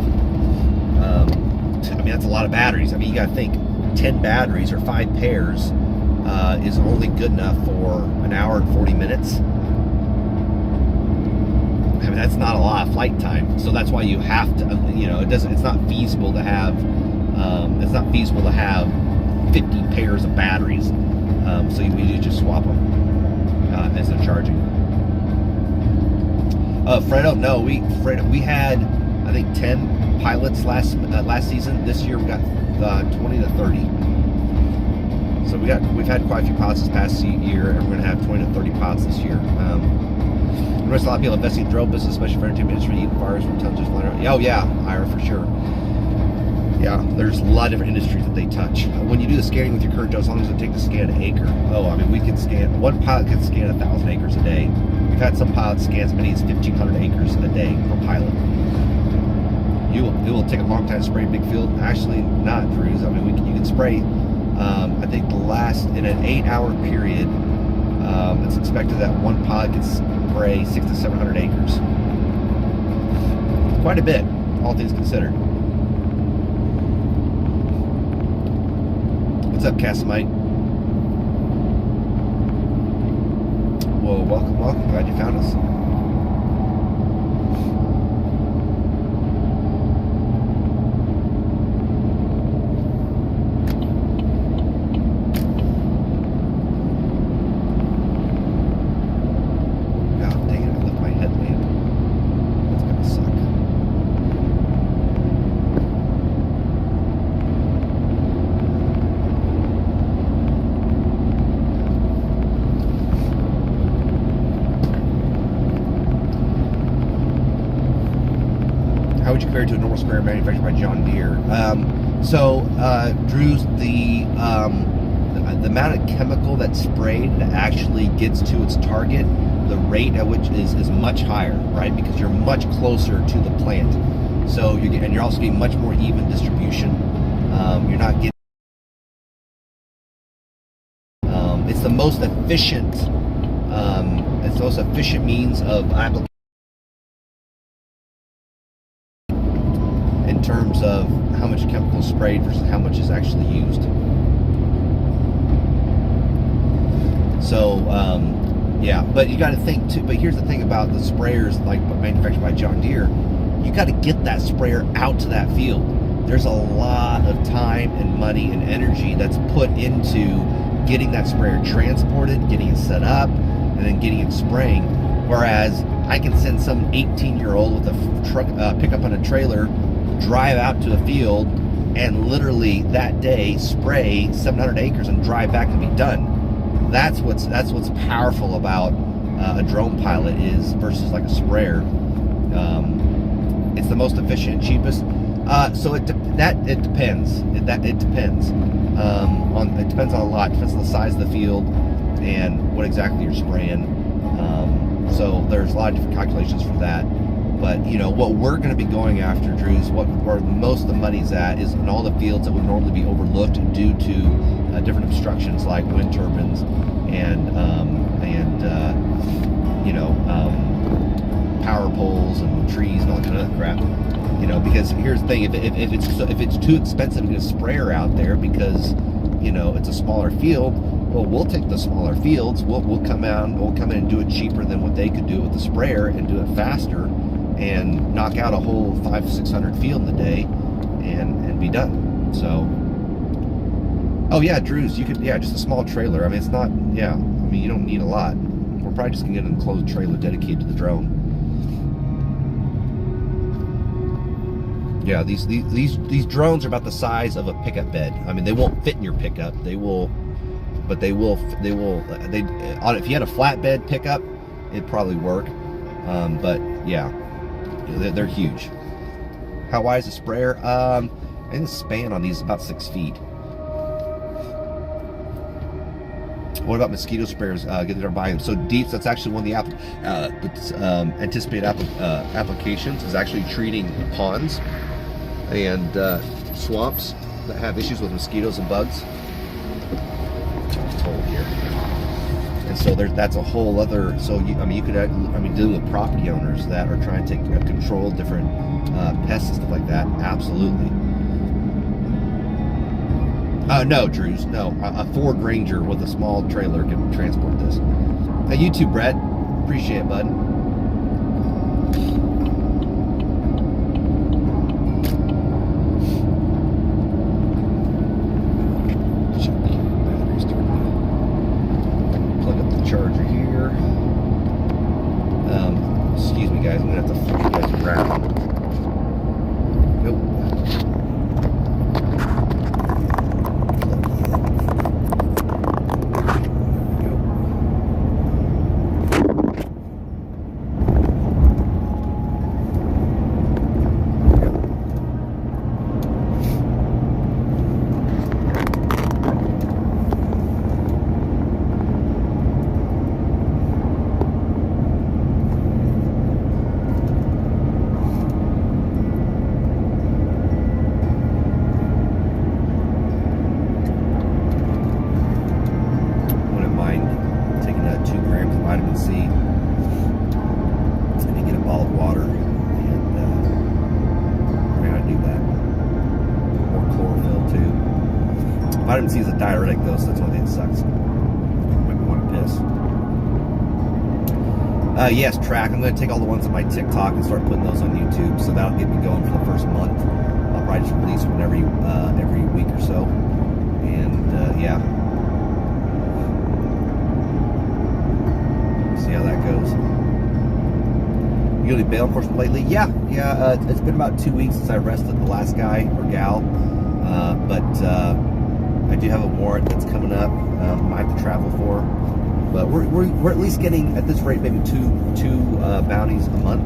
I mean, that's a lot of batteries. I mean, you got to think 10 batteries or 5 pairs. Is only good enough for an hour and 40 minutes. I mean, that's not a lot of flight time. So that's why you have to, it's not feasible to have, 50 pairs of batteries. So you just swap them as they're charging. Fredo, no, we had, I think 10 pilots last season. This year we got 20 to 30. So we've had quite a few pilots this past year, and we're going to have 20 to 30 pilots this year. There's a lot of people investing in drone business, especially for entertainment industry, even fires from intelligence flying around. Oh yeah, Ira, for sure. Yeah, there's a lot of different industries that they touch. When you do the scanning with your current drone, as long as it takes to scan an acre. Oh, I mean, one pilot can scan 1,000 acres a day. We've had some pilots scan as many as 1,500 acres a day per pilot. It will take a long time to spray a big field. Actually, not, Drews. I mean, you can spray. I think in an 8-hour period, it's expected that one pod could spray 600 to 700 acres. Quite a bit, all things considered. What's up, Casamite? Whoa, welcome. Glad you found us. How would you compare it to a normal sprayer manufactured by John Deere? Drew's, the amount of chemical that's sprayed that actually gets to its target, the rate at which is much higher, right? Because you're much closer to the plant. So you're also getting much more even distribution. You're not getting. It's the most efficient. It's the most efficient means of application. In terms of how much chemical is sprayed versus how much is actually used. So, yeah, but you got to think too. But here's the thing about the sprayers, like manufactured by John Deere, you got to get that sprayer out to that field. There's a lot of time and money and energy that's put into getting that sprayer transported, getting it set up, and then getting it spraying. Whereas I can send some 18-year-old with a truck, pickup on a trailer, drive out to a field and literally that day spray 700 acres and drive back and be done. That's what's powerful about a drone pilot is versus like a sprayer. It's the most efficient, cheapest. So it depends. It depends on a lot. It depends on the size of the field and what exactly you're spraying. So there's a lot of different calculations for that. But what we're going to be going after, Drew, is where most of the money's at is in all the fields that would normally be overlooked due to different obstructions like wind turbines and power poles and trees and all that kind of crap. Because here's the thing: if it's too expensive to get a sprayer out there because it's a smaller field, well, we'll take the smaller fields. We'll come in and do it cheaper than what they could do with the sprayer and do it faster and knock out a whole 500-600 field in a day and be done. So, oh yeah, Drew's, you could, just a small trailer. I mean, it's not, you don't need a lot. We're probably just gonna get an enclosed trailer dedicated to the drone. Yeah, these drones are about the size of a pickup bed. I mean, they won't fit in your pickup. If you had a flatbed pickup, it'd probably work. But yeah, they're huge. How wide is a sprayer? I think the span on these is about 6 feet. What about mosquito sprayers? Get there buying them. So Deeps, that's actually one of the anticipated applications is actually treating ponds and swamps that have issues with mosquitoes and bugs. Here. And so that's a whole other. So you could deal with property owners that are trying to control different pests and stuff like that. Absolutely. No, Drews, no. A Ford Ranger with a small trailer can transport this. You too, Brett. Appreciate it, bud. Plug up the charger here. Excuse me, guys. I'm gonna have to flip you guys around. Nope. Vitamin C is a diuretic though, so that's one thing that sucks. Make me want to piss. Yes, track. I'm going to take all the ones on my TikTok and start putting those on YouTube, so that'll get me going for the first month. I'll probably just release one every week or so, and yeah, see how that goes. You gonna be bail enforcement lately? Yeah. It's been about 2 weeks since I arrested the last guy or gal, but I do have a warrant that's coming up. I have to travel for, but we're at least getting at this rate maybe two bounties a month,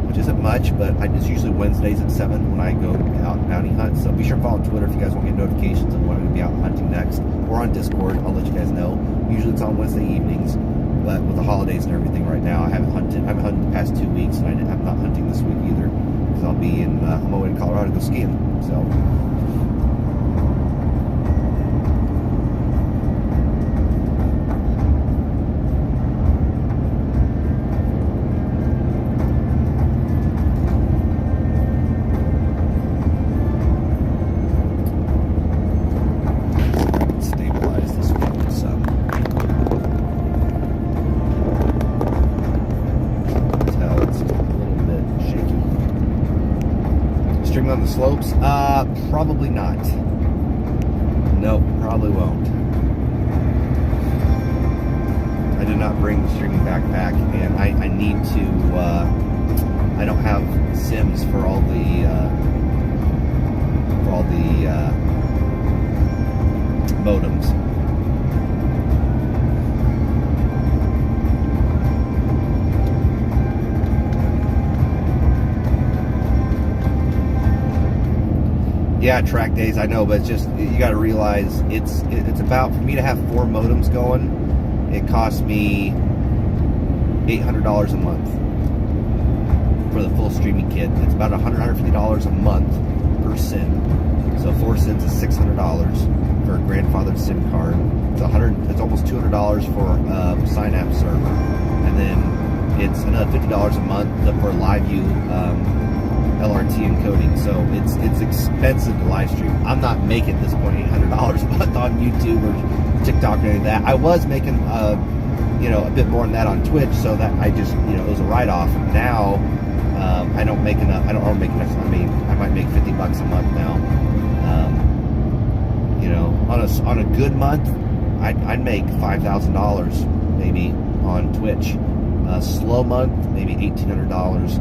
which isn't much, but it's usually Wednesdays at 7 when I go out and bounty hunt. So be sure to follow Twitter if you guys want to get notifications on when I'm going to be out hunting next, or on Discord. I'll let you guys know. Usually it's on Wednesday evenings, but with the holidays and everything right now, I haven't hunted the past 2 weeks, and I'm not hunting this week either because I'll be in I'm away in Colorado to go skiing. So. On the slopes? Probably not. Nope, probably won't. I did not bring the streaming backpack, and I need to. I don't have Sims for all the modems. Yeah, track days, I know, but it's just, you got to realize it's about, for me to have 4 modems going, it costs me $800 a month for the full streaming kit. It's about $150 a month per SIM. So 4 SIMs is $600 for a grandfathered SIM card. It's almost $200 for Synapse server, and then it's another $50 a month for LiveView LRT encoding. So it's expensive to live stream. I'm not making at this point $800 a month on YouTube or TikTok or any of that. I was making a bit more than that on Twitch, so that I just it was a write-off. Now I don't make enough. I don't make enough. I mean, I might make $50 a month now. On a good month, I'd make $5,000 maybe on Twitch. A slow month, maybe $1,800,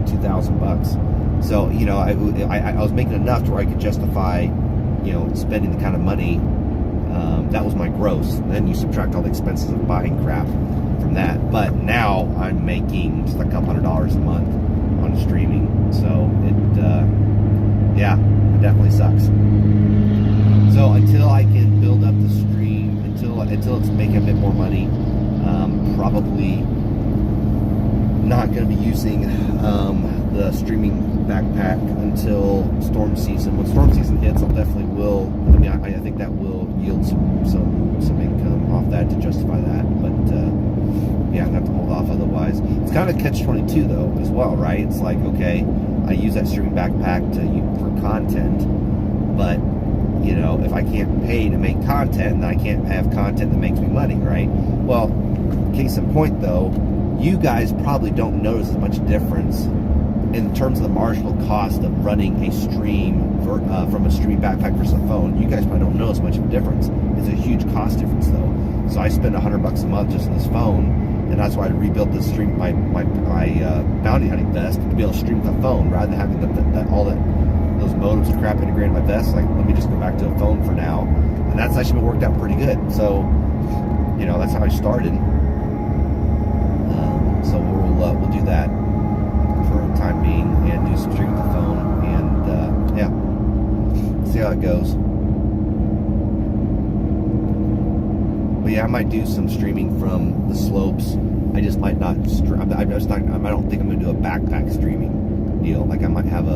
$2,000. So I was making enough to where I could justify spending the kind of money. That was my gross. And then you subtract all the expenses of buying crap from that. But now I'm making just a couple $100 a month on streaming. So it definitely sucks. So until I can build up the stream, until it's making a bit more money, probably not going to be using the streaming backpack until storm season. When storm season hits, I'll definitely will. I mean, I think that will yield some income off that to justify that. But yeah, I'm gonna have to hold off otherwise. It's kind of catch-22 though, as well, right? It's like, okay, I use that streaming backpack for content, but if I can't pay to make content, then I can't have content that makes me money, right? Well, case in point though, you guys probably don't notice as much difference in terms of the marginal cost of running a stream from a streaming backpack versus a phone. You guys probably don't notice much of a difference. It's a huge cost difference though. So I spend $100 a month just on this phone, and that's why I rebuilt this stream my bounty hunting vest to be able to stream with a phone rather than having those modems and crap integrated in my vest. Like, let me just go back to a phone for now, and that's actually been worked out pretty good. So that's how I started. So we'll do that for the time being and do some streaming with the phone, and see how it goes. But yeah, I might do some streaming from the slopes. I just might not. I don't think I'm going to do a backpack streaming deal. Like I might have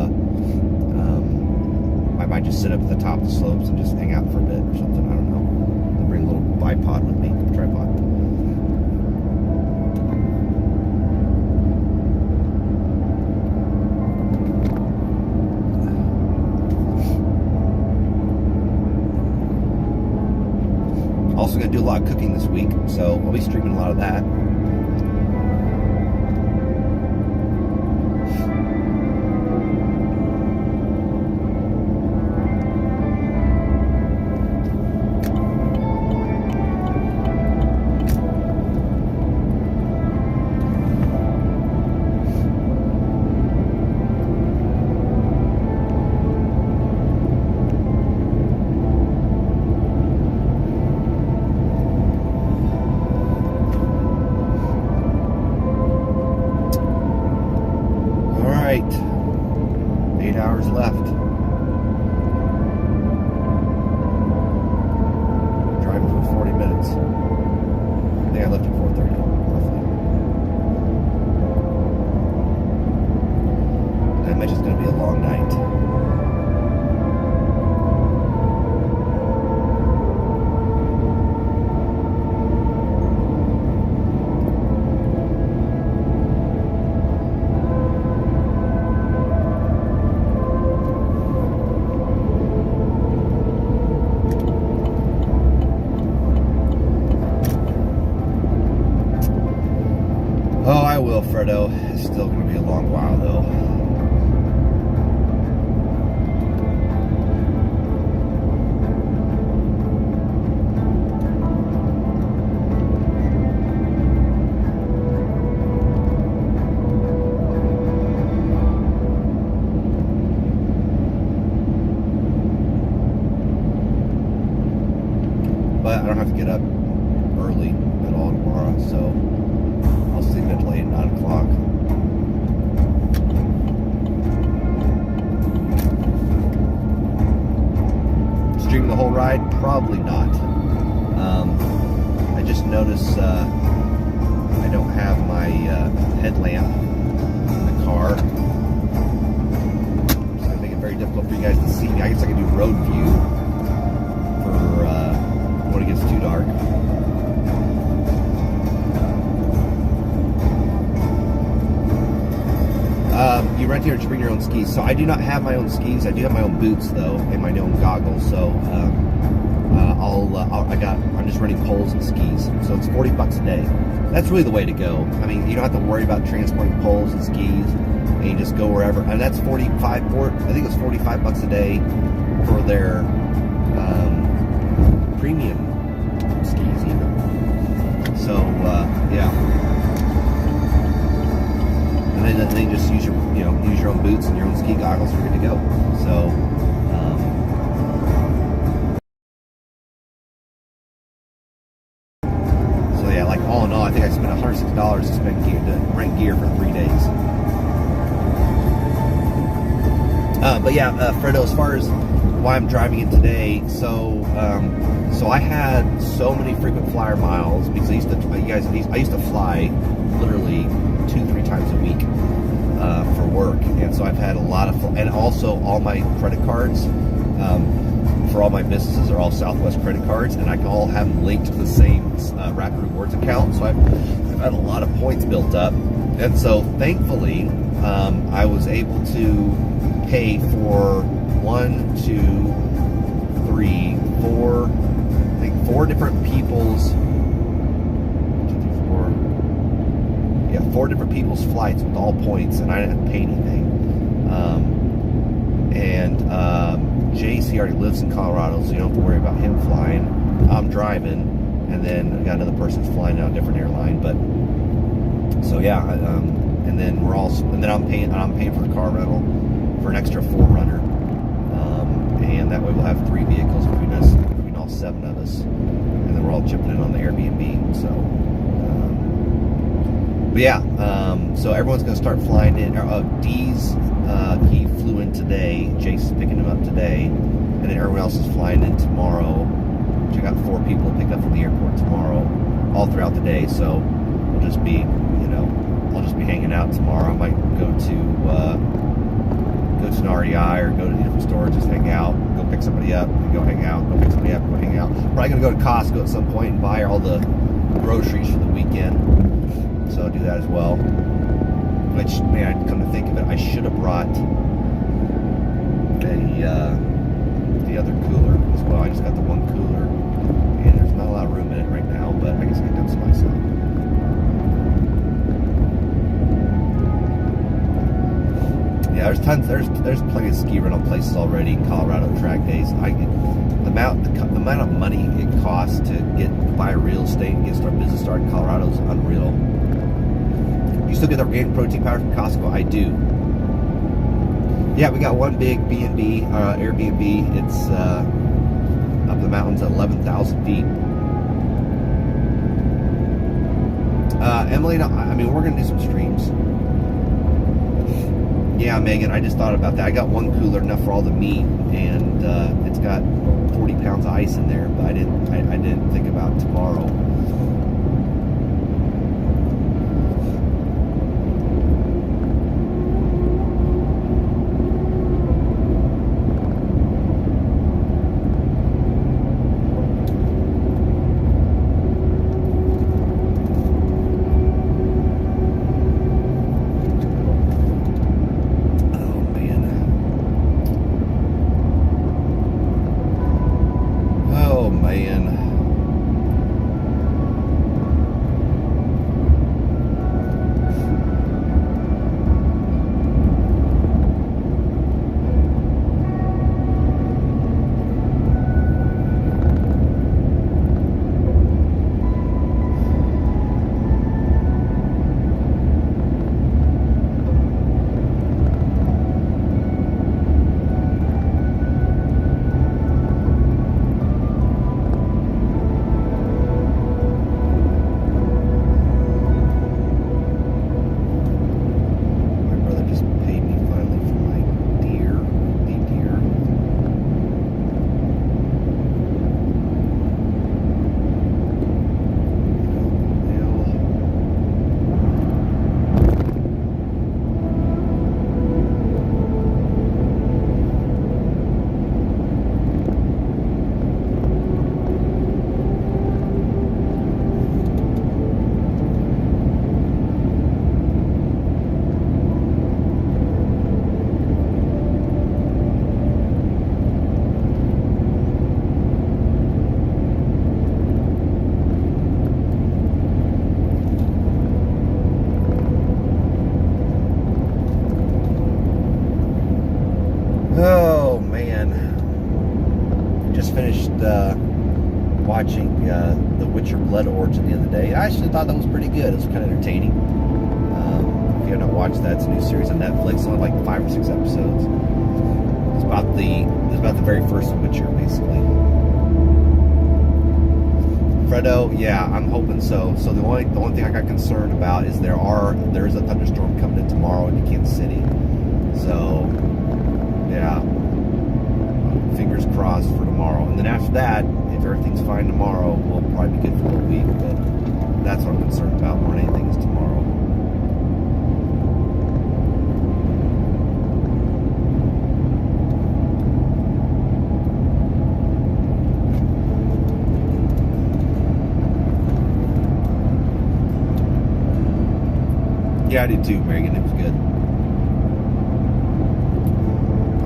I might just sit up at the top of the slopes and just hang out for a bit or something. I don't know. I'll bring a little bipod with me, tripod. Also going to do a lot of cooking this week, so I'll be streaming a lot of that. right. 8 hours left. Driving for 40 minutes. I think I left at 4:30, roughly. I imagine it's going to be a long night. Oh, I will, Fredo. It's still going to be a long while, though. But I don't have to get up early at all tomorrow, so I'll sleep until 8, 9 o'clock. Stream the whole ride? Probably not. I just noticed I don't have my headlamp in the car. It's going to make it very difficult for you guys to see me. I guess I can do road view for when it gets too dark. You rent here to bring your own skis. So I do not have my own skis. I do have my own boots though, and my own goggles. So I'm just renting poles and skis. So it's $40 a day. That's really the way to go. I mean, you don't have to worry about transporting poles and skis, and you just go wherever. And that's I think it was $45 a day for their premium skis even. So yeah. And then just use your own boots and your own ski goggles. You're good to go. So yeah, like all in all, I think I spent $106 to rent gear for 3 days. But yeah, Fredo, as far as why I'm driving in today, so I had so many frequent flyer miles because I used to fly literally 2-3 times a week for work, and so I've had a lot of and also all my credit cards for all my businesses are all Southwest credit cards, and I can all have them linked to the same Rapid Rewards account. So I've had a lot of points built up, and so thankfully I was able to pay for 4 different people's 4 different people's flights with all points, and I didn't have to pay anything. Jace, he already lives in Colorado, so you don't have to worry about him flying. I'm driving, and then I got another person's flying on a different airline. But so yeah, and then I'm paying for the car rental for an extra 4-runner, and that way we'll have 3 vehicles between all 7 of us, and then we're all chipping in on the Airbnb. So. But yeah, so everyone's going to start flying in. Dee's, he flew in today. Jace is picking him up today. And then everyone else is flying in tomorrow. Which I got 4 people to pick up from the airport tomorrow, all throughout the day. So we'll just be, I'll just be hanging out tomorrow. I might go to an REI or go to the different stores, just hang out, go pick somebody up, and go hang out, go pick somebody up, go hang out. Probably going to go to Costco at some point and buy all the groceries for the weekend. So I'll do that as well. Which, man, come to think of it, I should have brought the other cooler as well. I just got the one cooler, and there's not a lot of room in it right now, but I guess I can dump some ice out. Yeah, there's plenty of ski rental places already in Colorado track days. The amount of money it costs to buy real estate and get business started in Colorado is unreal. You still get the organic protein powder from Costco? I do. Yeah, we got one big B&B, Airbnb. It's up the mountains at 11,000 feet. Emily, we're going to do some streams. Yeah, Megan, I just thought about that. I got one cooler, enough for all the meat, and it's got 40 pounds of ice in there, but I didn't think about tomorrow. just finished watching The Witcher Blood Origin the other day. I actually thought that was pretty good. It was kind of entertaining. If you haven't watched that, it's a new series on Netflix. Only like 5 or 6 episodes. It's about the very first Witcher, basically. Fredo, yeah, I'm hoping so. So the only thing I got concerned about is there is a thunderstorm coming in tomorrow in Kansas City. So yeah, fingers crossed for tomorrow. And then after that, if everything's fine tomorrow, we'll probably be good for a week. But that's what I'm concerned about more than anything is tomorrow. Yeah, I did too, Megan. It was good.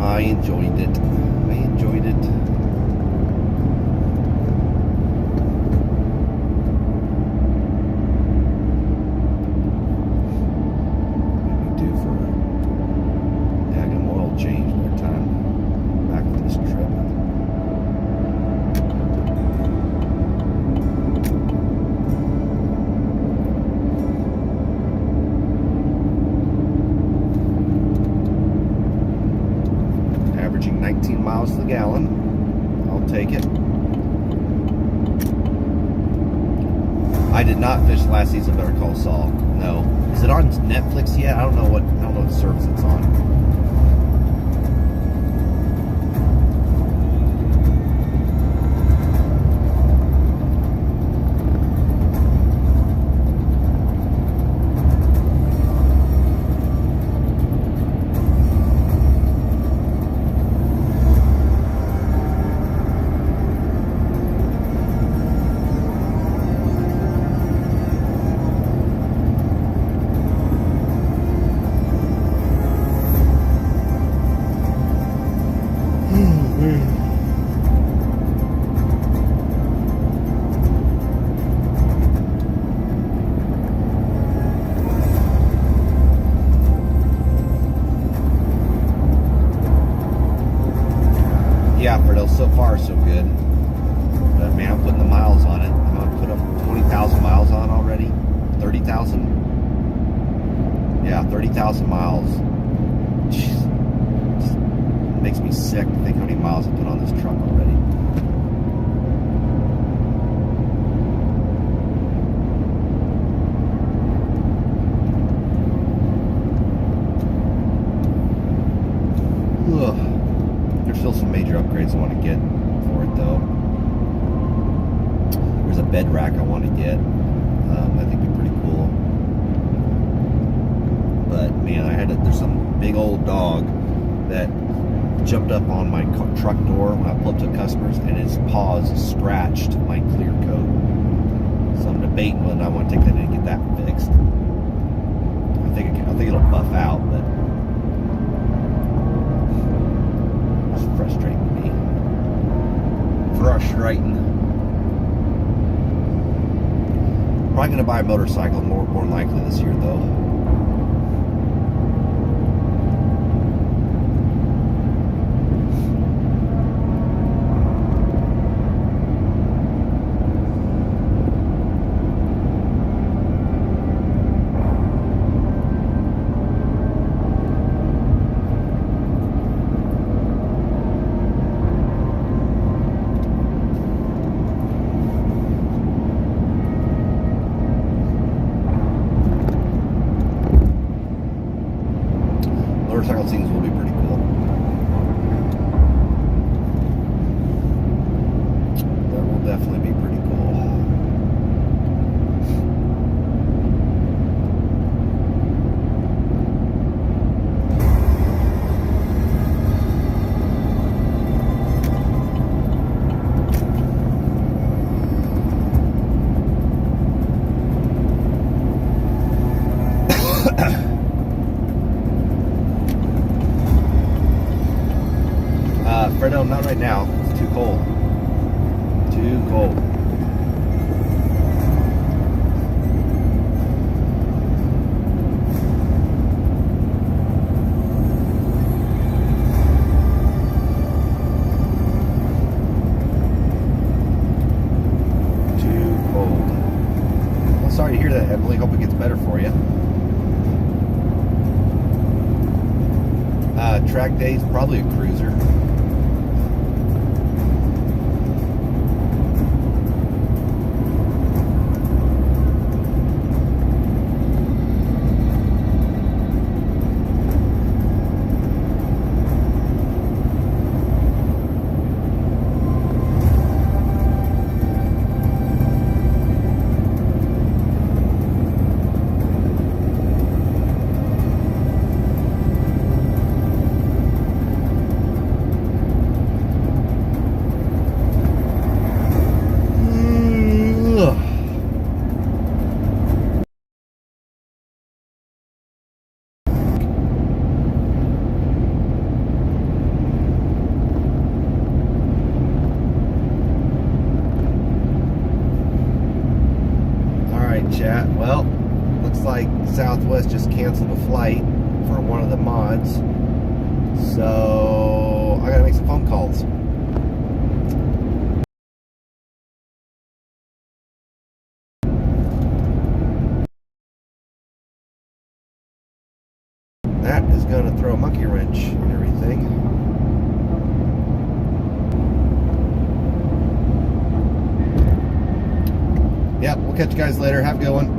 I enjoyed it. What do we do for a daggum oil change one time back from this trip? Averaging 19 miles to the gallon. I'll take it. I did not finish the last season of Better Call Saul. No. Is it on Netflix yet? I don't know what service it's on. Yeah, Fredo, so far so good. But man, I'm putting the miles on it. I'm going to put up 20,000 miles on already. 30,000? Yeah, 30,000 miles. Jeez. It makes me sick to think how many miles I put on this truck already. Ugh. There's still some major upgrades I want to get for it, though. There's a bed rack I want to get. I think it'd be pretty cool. But man, there's some big old dog that jumped up on my truck door when I pulled up to customers, and his paws scratched my clear coat. So I'm debating whether I want to take that in and get that fixed. I think it'll buff out, but it's frustrating me. Probably going to buy a motorcycle more than likely this year, though. Motorcycle scenes will be pretty cool. That will definitely be pretty cool. Fredo, not right now. It's too cold. Too cold. track days, probably a cruiser. Chat. Well, looks like Southwest just canceled a flight for one of the mods, so I gotta make some phone calls. That is gonna throw a monkey wrench in everything. Yeah, we'll catch you guys later. Have a good one.